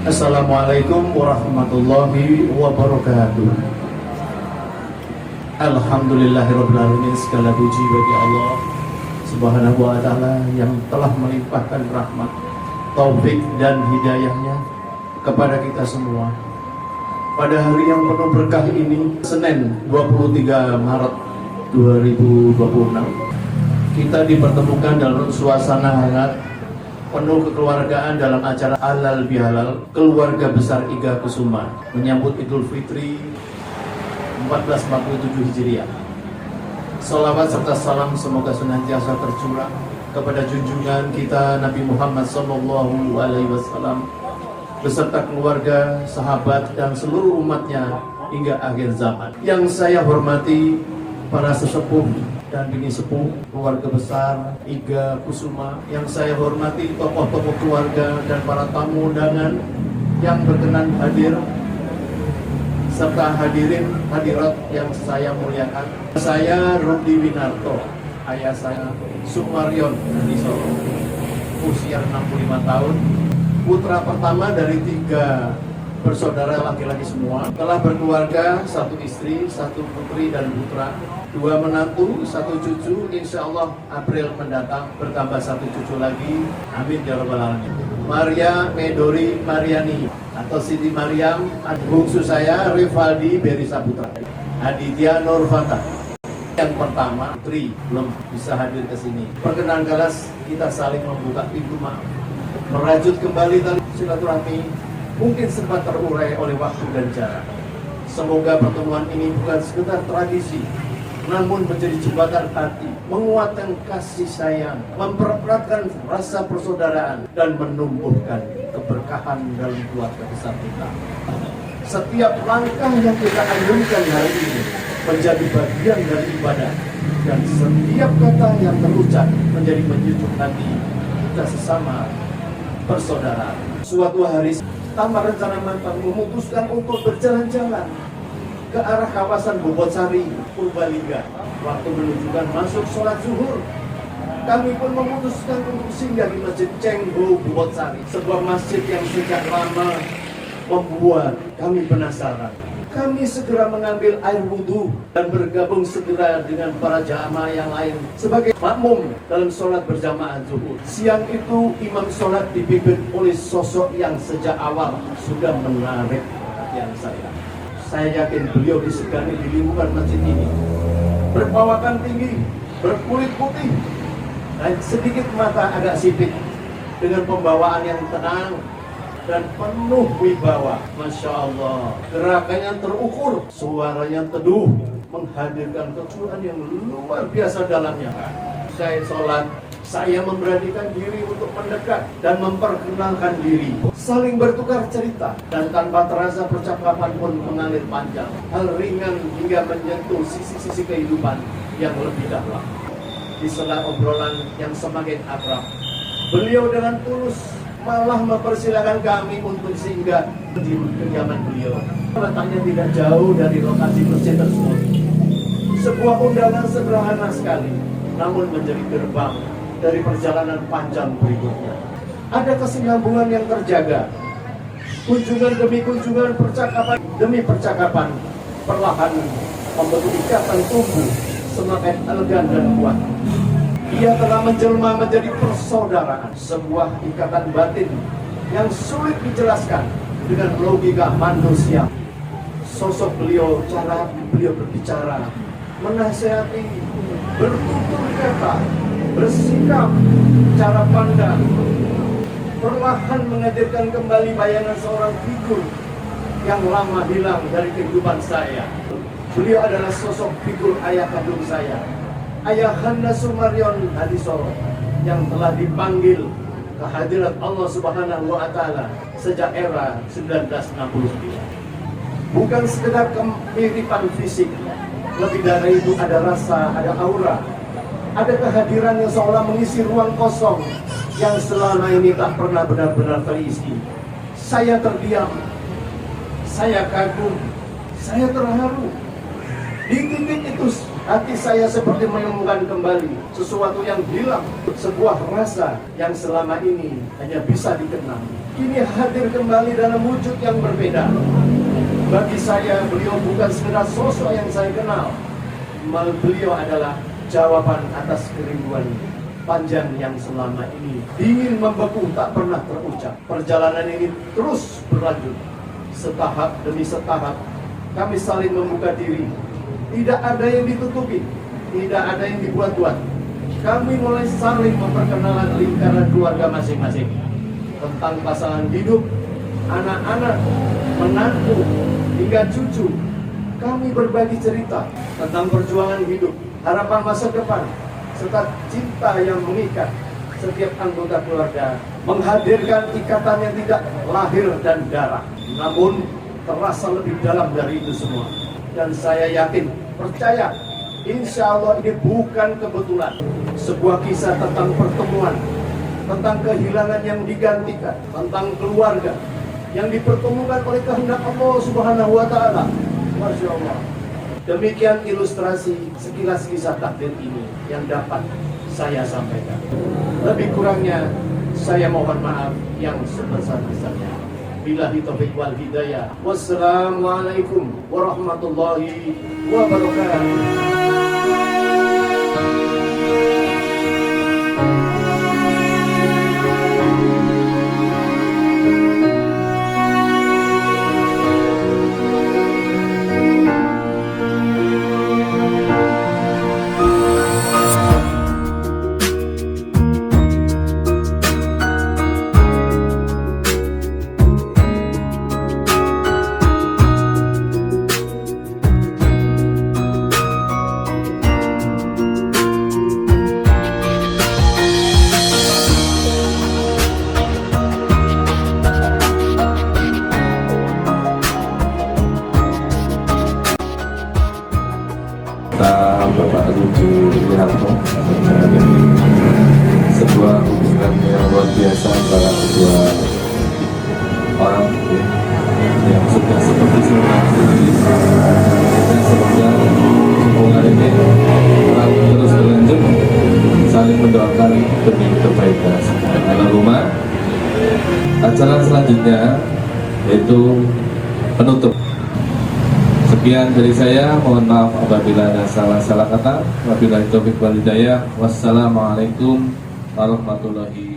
Assalamualaikum warahmatullahi wabarakatuh. Alhamdulillahirabbil alamin, segala puji bagi Allah Subhanahu wa taala yang telah melimpahkan rahmat, taufik dan hidayahnya kepada kita semua. Pada hari yang penuh berkah ini, Senin 23 Maret 2026, kita dipertemukan dalam suasana hangat penuh kekeluargaan dalam acara Halal Bihalal Keluarga Besar Iga Kusuma menyambut Idul Fitri 1447 Hijriah. Salawat serta salam semoga senantiasa tercurah kepada junjungan kita Nabi Muhammad SAW beserta keluarga, sahabat dan seluruh umatnya hingga akhir zaman. Yang saya hormati para sesepuh dan bini sepuh keluarga besar Iga Kusuma, yang saya hormati tokoh-tokoh keluarga dan para tamu undangan yang berkenan hadir, serta hadirin hadirat yang saya muliakan. Saya Rudi Winarto, ayah saya Sumarion di Solo, usia 65 tahun, putra pertama dari 3 bersaudara laki-laki semua. Telah berkeluarga, 1 istri, 1 putri dan putra, 2 menantu, 1 cucu. Insya Allah April mendatang bertambah 1 cucu lagi. Amin ya rabbal alamin. Maria Medori Mariani atau Siti Mariam, bungsu saya Rivaldi Beri Saputra. Aditya Nurfata yang pertama, putri belum bisa hadir ke sini. Perkenankanlah kita saling membuka pintu maaf, merajut kembali tali silaturahmi mungkin sempat terurai oleh waktu dan jarak. Semoga pertemuan ini bukan sekedar tradisi, namun menjadi jembatan hati, menguatkan kasih sayang, mempereratkan rasa persaudaraan, dan menumbuhkan keberkahan dalam keluarga besar kita. Setiap langkah yang kita anjurkan hari ini menjadi bagian dari ibadah, dan setiap kata yang terucap menjadi menyejuk hati kita sesama persaudaraan. Suatu hari tanpa rencana matang memutuskan untuk berjalan-jalan ke arah kawasan Bobotsari, Purbalingga. Waktu menunjukkan masuk sholat zuhur, kami pun memutuskan untuk singgah di Masjid Cengho Bobotsari, sebuah masjid yang sejak lama membuat kami penasaran. Kami segera mengambil air wudhu dan bergabung segera dengan para jamaah yang lain sebagai makmum dalam sholat berjamaah zuhur. Siang itu imam sholat dipimpin oleh sosok yang sejak awal sudah menarik perhatian saya. Saya yakin beliau disegani di lingkungan masjid ini. Berpawakan tinggi, berkulit putih, dan sedikit mata agak sipit, dengan pembawaan yang tenang dan penuh wibawa. Masya Allah, gerakannya terukur, suaranya teduh, menghadirkan kecukupan yang luar biasa dalamnya. Saya sholat, saya memberanikan diri untuk mendekat dan memperkenalkan diri, saling bertukar cerita, dan tanpa terasa percakapan pun mengalir panjang, hal ringan hingga menyentuh sisi-sisi kehidupan yang lebih dalam. Di sela obrolan yang semakin akrab, beliau dengan tulus malah mempersilahkan kami untuk singgah di kediaman beliau. Letaknya tidak jauh dari lokasi masjid tersebut. Sebuah undangan sederhana sekali, namun menjadi gerbang dari perjalanan panjang berikutnya. Ada kesinambungan yang terjaga. Kunjungan demi kunjungan, percakapan demi percakapan, perlahan membentuk ikatan tubuh semakin elegan dan kuat. Ia telah menjelma menjadi persaudaraan, sebuah ikatan batin yang sulit dijelaskan dengan logika manusia. Sosok beliau, cara beliau berbicara, menasihati, bertutur kata, bersikap, cara pandang, perlahan menghadirkan kembali bayangan seorang figur yang lama hilang dari kehidupan saya. Beliau adalah sosok figur ayah kandung saya, Ayahanda Sumarion di Solo, yang telah dipanggil ke hadirat Allah Subhanahu wa taala sejak era 1969. Bukan sekedar kemiripan fisik, lebih dari itu ada rasa, ada aura, ada kehadiran yang seolah mengisi ruang kosong yang selama ini tak pernah benar-benar terisi. Saya terdiam, saya kagum, saya terharu. Di titik itu Hati saya seperti menemukan kembali sesuatu yang hilang, sebuah rasa yang selama ini hanya bisa dikenal. Kini hadir kembali dalam wujud yang berbeda. Bagi saya, beliau bukan sekedar sosok yang saya kenal. Beliau adalah jawaban atas kerinduan panjang yang selama ini ingin membeku tak pernah terucap. Perjalanan ini terus berlanjut, setahap demi setahap kami saling membuka diri. Tidak ada yang ditutupi, tidak ada yang dibuat-buat. Kami mulai saling memperkenalkan lingkaran keluarga masing-masing, tentang pasangan hidup, anak-anak, menantu, hingga cucu. Kami berbagi cerita tentang perjuangan hidup, harapan masa depan, serta cinta yang mengikat setiap anggota keluarga, menghadirkan ikatan yang tidak lahir dan darah, namun terasa lebih dalam dari itu semua. Dan saya yakin, percaya, insya Allah ini bukan kebetulan. Sebuah kisah tentang pertemuan, tentang kehilangan yang digantikan, tentang keluarga yang dipertemukan oleh kehendak Allah Subhanahu wa Ta'ala. Masya Allah. Demikian ilustrasi sekilas kisah takdir ini yang dapat saya sampaikan. Lebih kurangnya saya mohon maaf yang sebesar-besarnya. Billahi taufiq wal hidayah. Wassalamualaikum warahmatullahi wabarakatuh. Bapak Ruju Wiharto, sebuah hubungan yang luar biasa antara kedua orang yang sudah seperti semua. Dan semoga hubungan ini terus berlanjut, saling mendoakan demi kebaikan dalam rumah. Acara selanjutnya yaitu penutup. Sekian dari saya, mohon maaf apabila ada salah kata. Wabillahi taufiq wal hidayah. Wassalamualaikum warahmatullahi wabarakatuh.